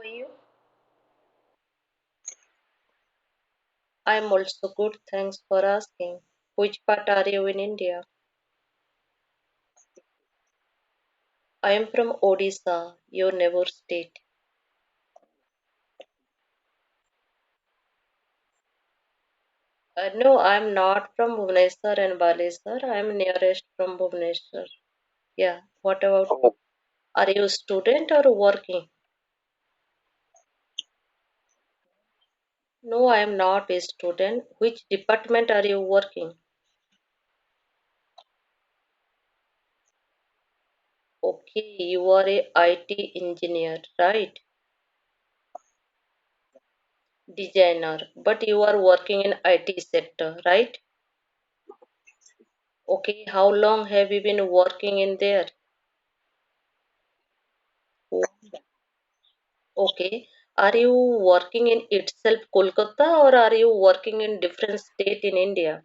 are you? I'm also good, thanks for asking. Which part are you in India? I am from Odisha, your neighbor state. No, I'm not from Bhubaneswar and Baleswar. I'm nearest from Bhubaneswar. Yeah, what about? Oh. Are you a student or working? No, I am not a student. Which department are you working? Okay, you are a IT engineer, right? Designer, but you are working in IT sector, right? Okay, how long have you been working in there? Oh, okay. Are you working in itself Kolkata or are you working in different state in India?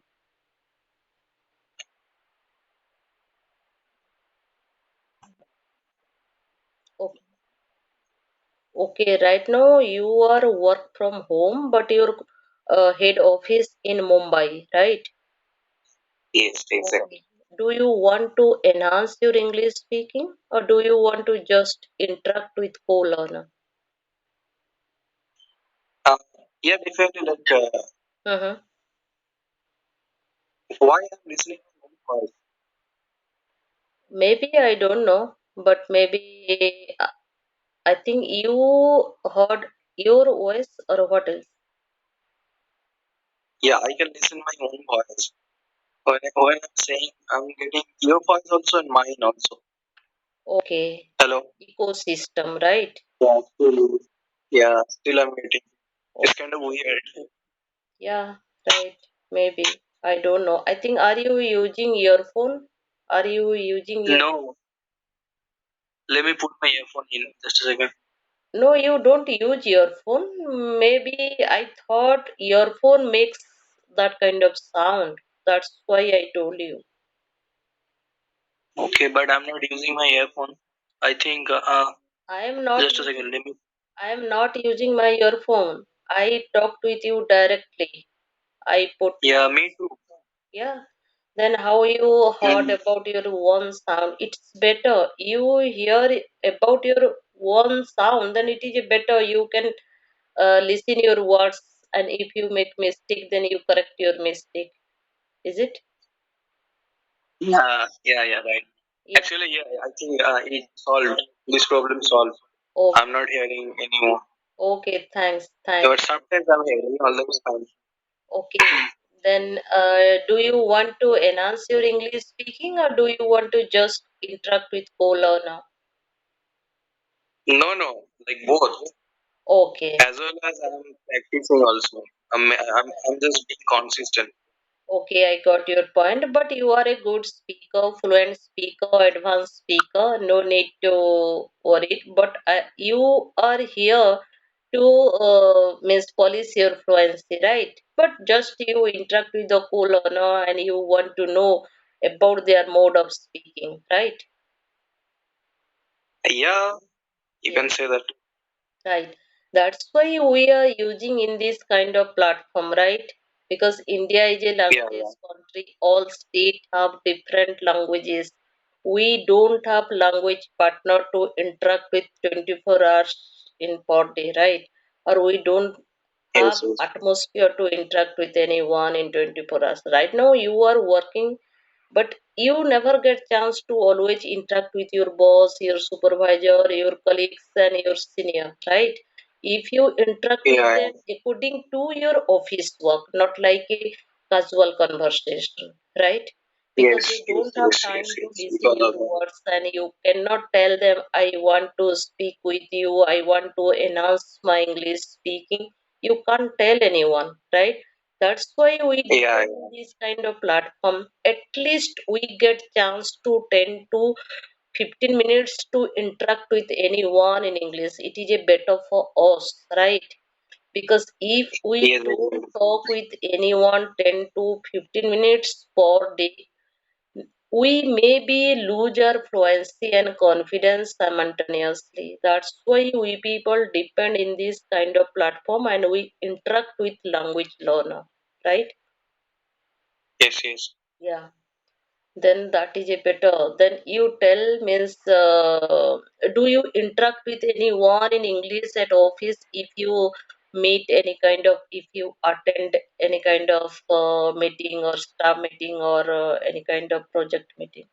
Okay, okay. Right now you are work from home, but your head office in Mumbai, right? Yes, exactly. Okay. Do you want to enhance your English speaking or do you want to just interact with co-learner? Uh, yeah, definitely. Uh-huh. Why I'm listening to voice? Maybe I don't know, but maybe I think you heard your voice or what else? Yeah, I can listen my own voice. When I'm saying I'm getting your voice also and mine also. Okay. Hello. Ecosystem, right? Yeah, still, yeah, still I'm getting. It's kind of weird. Yeah, right. Maybe. I don't know. I think are you using earphone? Are you using ear? No, let me put my earphone in just a second. No, you don't use earphone. Maybe I thought earphone makes that kind of sound. That's why I told you. Okay, but I'm not using my earphone. I think. I am not. Just a second. Let me. I am not using my earphone. I talked with you directly. I put. Yeah, me too. Yeah. Then how you heard about your own sound? It's better. You hear about your own sound, then it is better. You can listen your words, and if you make mistake, then you correct your mistake. Is it? Yeah, right. Yeah. Actually, yeah, I think it solved. This problem solved. Oh, I'm not hearing anymore. Okay, thanks, thanks. But sometimes I'm hearing all the time. Okay, then do you want to enhance your English speaking or do you want to just interact with co-learner? No, no, like both. Okay. As well as I'm practicing also. I'm just being consistent. Okay, I got your point, but you are a good speaker, fluent speaker, advanced speaker. No need to worry. But you are here to means polish your fluency, right? But just you interact with the co-learner and you want to know about their mode of speaking, right? Yeah, you can say that. Right. That's why we are using in this kind of platform, right? Because India is a language country. All states have different languages. We don't have language partner to interact with 24 hours in per day, right? Or we don't have Yes, yes. atmosphere to interact with anyone in 24 hours. Right now you are working but you never get chance to always interact with your boss, your supervisor, your colleagues and your senior, right? If you interact with them according to your office work, not like a casual conversation, right? Because they don't have time to listen your words and you cannot tell them I want to speak with you, I want to enhance my English speaking. You can't tell anyone, right? That's why we depend on this kind of platform. At least we get chance to 10 to 15 minutes to interact with anyone in English. It is a better for us, right? Because if we don't talk with anyone 10 to 15 minutes per day, we maybe lose our fluency and confidence simultaneously. That's why we people depend in this kind of platform and we interact with language learner, right? Yes, yes. Yeah. Then that is a better. Then you tell means, do you interact with anyone in English at office if you meet any kind of, if you attend any kind of meeting or staff meeting or any kind of project meeting?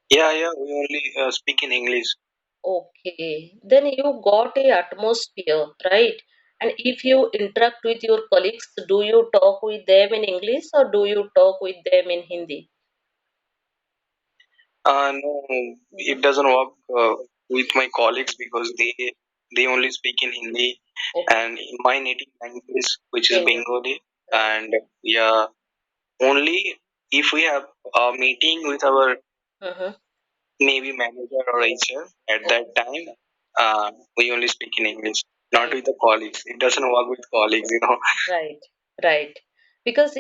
Yeah, yeah. We only speak in English. Okay, then you got a atmosphere, right? And if you interact with your colleagues, do you talk with them in English or do you talk with them in Hindi? No, it doesn't work with my colleagues because they only speak in Hindi, Okay, and in my native language, which is Bengali. Bengali, Right. and yeah, only if we have a meeting with our Uh-huh. maybe manager or HR at that Okay. time, we only speak in English, not Right. with the colleagues. It doesn't work with colleagues. Right, right. Because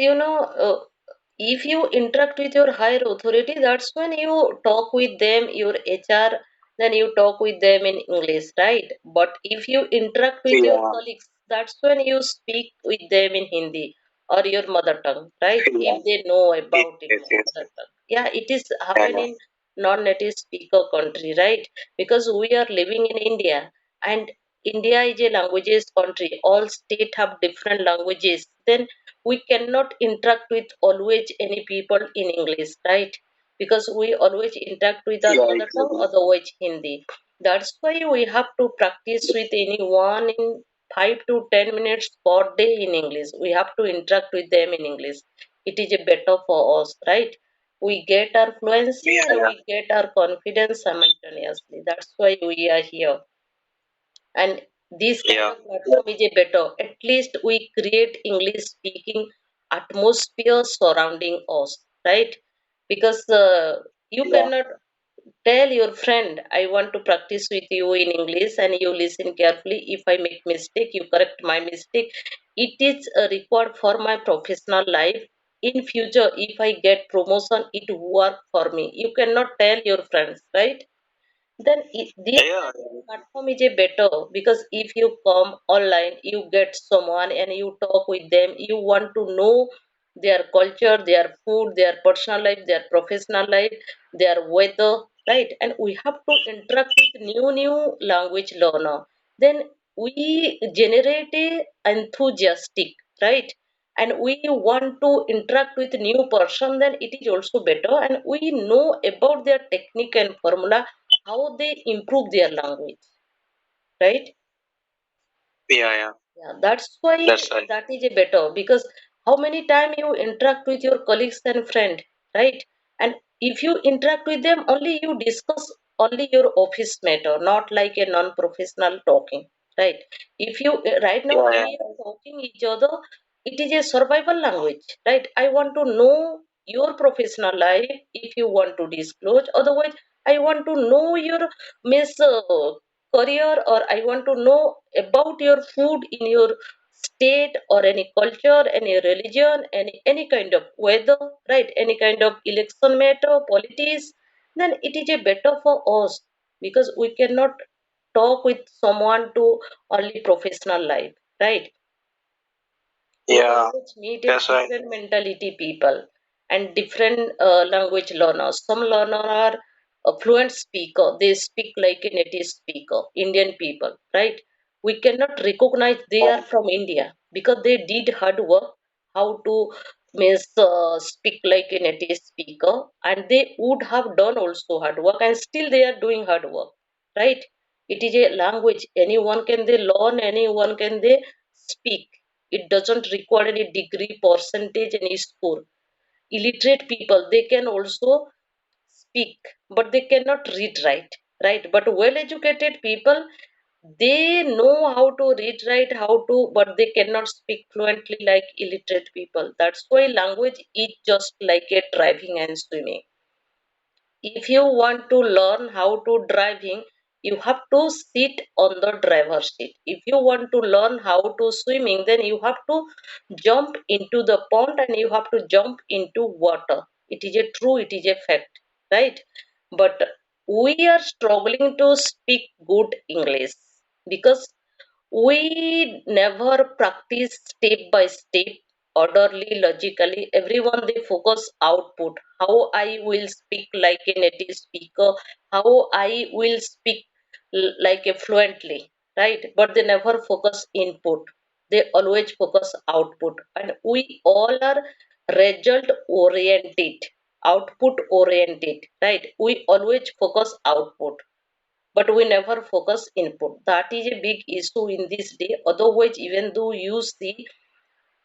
if you interact with your higher authority, that's when you talk with them, your HR, then you talk with them in English, right? But if you interact with your Yeah, colleagues, that's when you speak with them in Hindi or your mother tongue, right? yeah. If they know Yes, about it, yes, yes. mother tongue. Yeah, it is Yeah, happen yeah. in non-native speaker country, right? Because we are living in India and India is a languages country. All states have different languages. Then we cannot interact with always any people in English, right? Because we always interact with our Yeah, mother tongue, exactly. otherwise Hindi. That's why we have to practice with anyone in 5 to 10 minutes per day in English. We have to interact with them in English. It is a better for us, right? We get our fluency Yeah, and yeah. we get our confidence simultaneously. That's why we are here. And this kind Yeah. of platform is a better. At least we create English speaking atmosphere surrounding us, right? Because you Yeah. cannot tell your friend, I want to practice with you in English, and you listen carefully. If I make mistake, you correct my mistake. It is a record for my professional life. In future, if I get promotion, it work for me. You cannot tell your friends, right? Then this Yeah. kind of platform is a better, because if you come online, you get someone and you talk with them, you want to know their culture, their food, their personal life, their professional life, their weather, right? And we have to interact with new language learner. Then we generate a enthusiastic, right? And we want to interact with new person, then it is also better, and we know about their technique and formula, how they improve their language, right? Yeah, yeah. Yeah, that's why That's right. that is a better, because how many time you interact with your colleagues and friend, right? And if you interact with them, only you discuss only your office matter, not like a non-professional talking, right? If you right now Yeah, yeah. we are talking each other, it is a survival language, right? I want to know your professional life if you want to disclose. Otherwise, I want to know your miss career, or I want to know about your food in your state, or any culture, any religion, any kind of weather, right? Any kind of election matter, politics, then it is a better for us, because we cannot talk with someone to only professional life, right? We Yeah. always meet a That's right. different mentality people and different language learners. Some learner are a fluent speaker. They speak like a native speaker. Indian people, right? We cannot recognize they are from India because they did hard work how to means speak like a native speaker, and they would have done also hard work, and still they are doing hard work, right? It is a language. Anyone can they learn. Anyone can they speak. It doesn't require any degree, percentage, any score. Illiterate people, they can also speak, but they cannot read, right? But well educated people, they know how to read, write, how to, but they cannot speak fluently like illiterate people. That's why language is just like a driving and swimming. If you want to learn how to driving, you have to sit on the driver's seat. If you want to learn how to swimming, then you have to jump into the pond and you have to jump into water. It is a true, it is a fact, right? But we are struggling to speak good English because we never practice step by step, orderly, logically. Everyone they focus output, how I will speak like a native speaker, how I will speak like a fluently, right? But they never focus input, they always focus output. And we all are result oriented, output oriented, right? We always focus output, but we never focus input. That is a big issue in this day. Otherwise, even though you see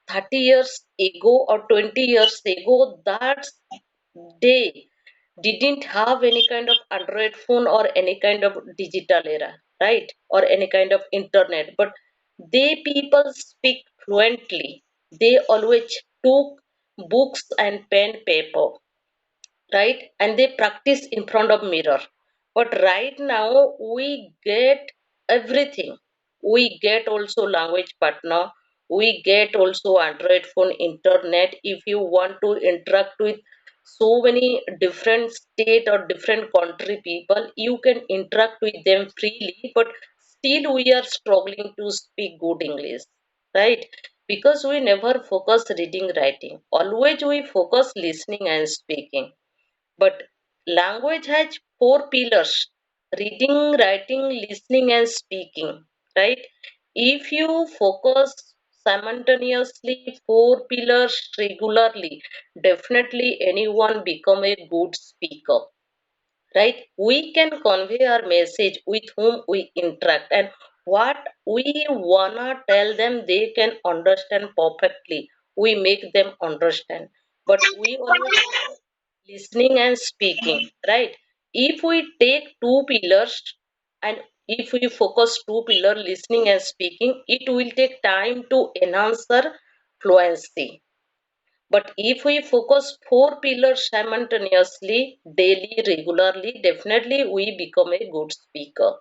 30 years ago or 20 years ago, that day didn't have any kind of Android phone or any kind of digital era, right? Or any kind of internet. But they people speak fluently. They always took books and pen paper, right? And they practice in front of mirror. But right now we get everything. We get also language partner, we get also Android phone, internet. If you want to interact with so many different state or different country people, you can interact with them freely. But still we are struggling to speak good English, right? Because we never focus reading writing, always we focus listening and speaking. But language has four pillars: reading, writing, listening, and speaking, right? If you focus simultaneously four pillars regularly, definitely anyone become a good speaker, right? We can convey our message with whom we interact, and what we wanna tell them they can understand perfectly. We make them understand. But we always listening and speaking, right? If we take two pillars, and if we focus two pillar, listening and speaking, it will take time to enhance our fluency. But if we focus four pillars simultaneously, daily, regularly, definitely we become a good speaker.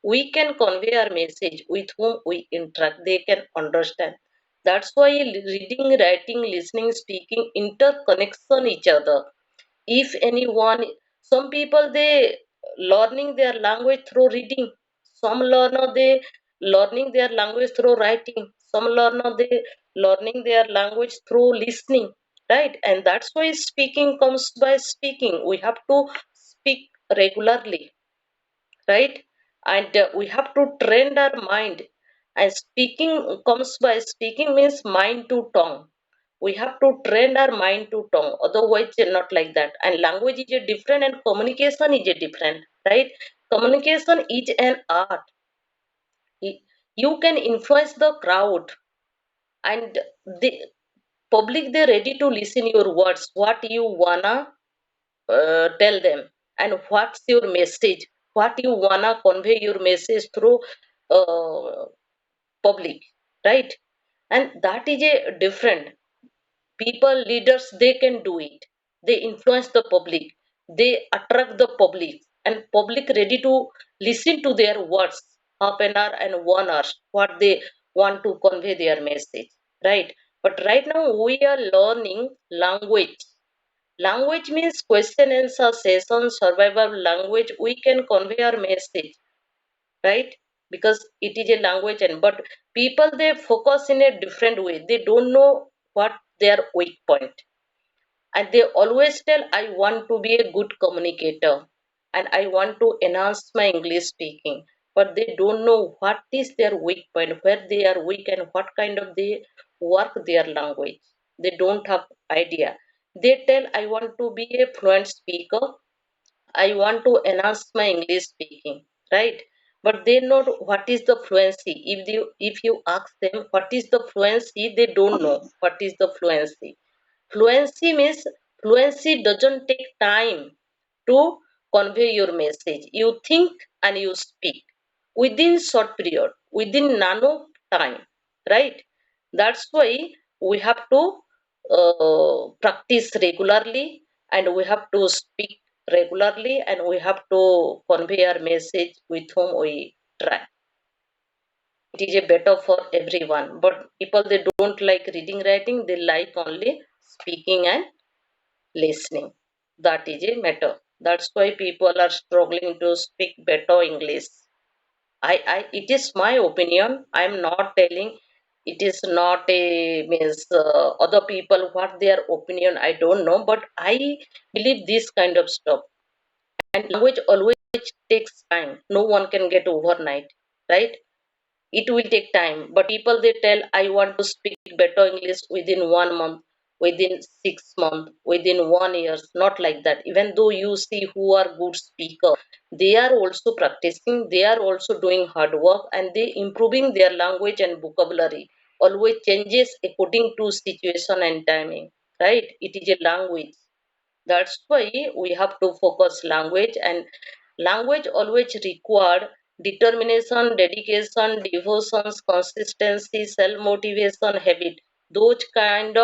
We can convey our message with whom we interact, they can understand. That's why reading, writing, listening, speaking interconnection each other. If anyone, some people they learning their language through reading, some learner they learning their language through writing, some learner they learning their language through listening, right? And that's why speaking comes by speaking. We have to speak regularly, right? And we have to train our mind. And speaking comes by speaking means mind to tongue. We have to train our mind to tongue, otherwise not like that. And language is a different and communication is a different, right? Communication is an art. You can influence the crowd, and the public they ready to listen your words, what you wanna tell them, and what's your message, what you wanna convey your message through uh, public, right? And that is a different. People leaders they can do it, they influence the public, they attract the public, and public ready to listen to their words, half an hour and 1 hour, what they want to convey their message, right? But right now we are learning language. Language means question answer session, survival language. We can convey our message, right? Because it is a language. And but people they focus in a different way. They don't know what their weak point, and they always tell, I want to be a good communicator and I want to enhance my English speaking. But they don't know what is their weak point, where they are weak, and what kind of they work their language. They don't have idea. They tell, I want to be a fluent speaker, I want to enhance my English speaking, right? But they know what is the fluency. If you ask them what is the fluency, they don't know what is the fluency. Fluency means fluency doesn't take time to convey your message. You think and you speak within short period, within nano time, right? That's why we have to practice regularly, and we have to speak regularly, and we have to convey our message with whom we try. It is a better for everyone. But people they don't like reading writing, they like only speaking and listening. That is a matter. That's why people are struggling to speak better English. It is my opinion. I'm not telling it is not a means other people what their opinion. I don't know, but I believe this kind of stuff. And language always takes time. No one can get overnight, right? It will take time, but people they tell I want to speak better English within 1 month, within 6 months, within 1 year. Not like that. Even though you see who are good speaker, they are also practicing, they are also doing hard work, and they improving their language and vocabulary always changes according to situation and timing, right? It is a language. That's why we have to focus language, and language always required determination, dedication, devotions, consistency, self motivation, habit. Those kind